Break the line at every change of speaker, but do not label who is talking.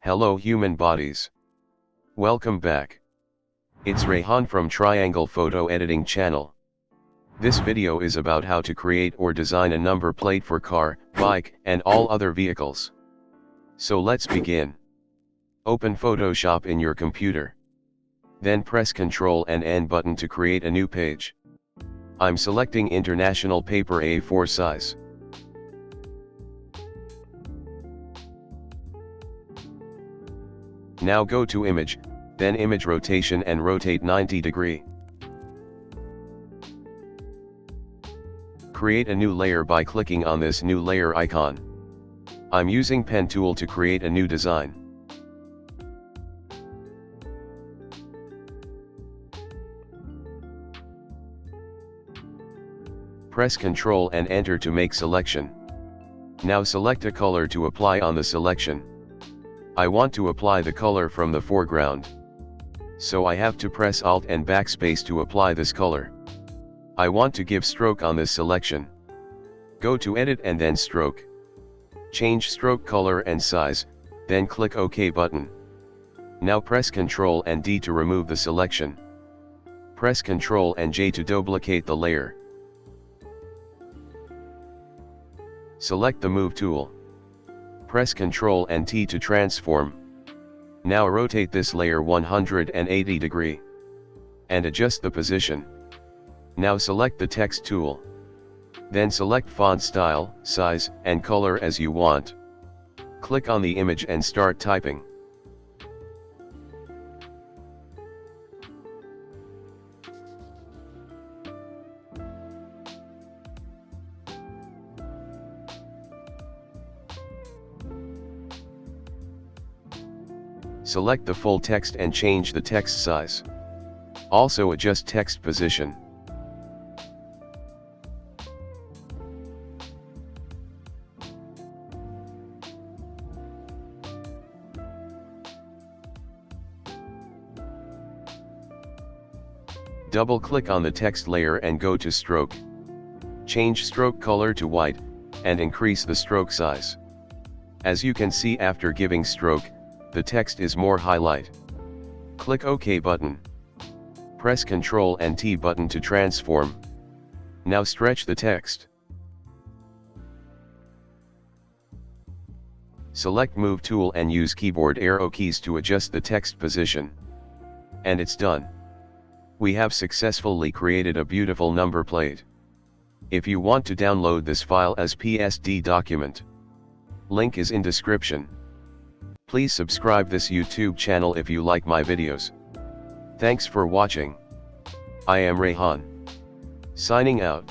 Hello human bodies. Welcome back. It's Rayhan from Triangle Photo Editing channel. This video is about how to create or design a number plate for car, bike, and all other vehicles. So let's begin. Open Photoshop in your computer. Then press Ctrl and N button to create a new page. I'm selecting International Paper A4 size. Now go to Image, then Image Rotation and rotate 90 degree. Create a new layer by clicking on this new layer icon. I'm using Pen tool to create a new design. Press Ctrl and Enter to make selection. Now select a color to apply on the selection. I want to apply the color from the foreground. So I have to press Alt and Backspace to apply this color. I want to give stroke on this selection. Go to Edit and then Stroke. Change stroke color and size, then click OK button. Now press Ctrl and D to remove the selection. Press Ctrl and J to duplicate the layer. Select the Move tool. Press Ctrl and T to transform. Now rotate this layer 180 degree. And adjust the position. Now select the Text tool. Then select font style, size, and color as you want. Click on the image and start typing. Select the full text and change the text size. Also adjust text position. Double-click on the text layer and go to Stroke. Change stroke color to white, and increase the stroke size. As you can see, after giving stroke, the text is more highlight. Click OK button. Press Ctrl and T button to transform. Now stretch the text. Select Move tool and use keyboard arrow keys to adjust the text position. And it's done. We have successfully created a beautiful number plate. If you want to download this file as PSD document, link is in description. Please subscribe this YouTube channel if you like my videos. Thanks for watching. I am Rayhan. Signing out.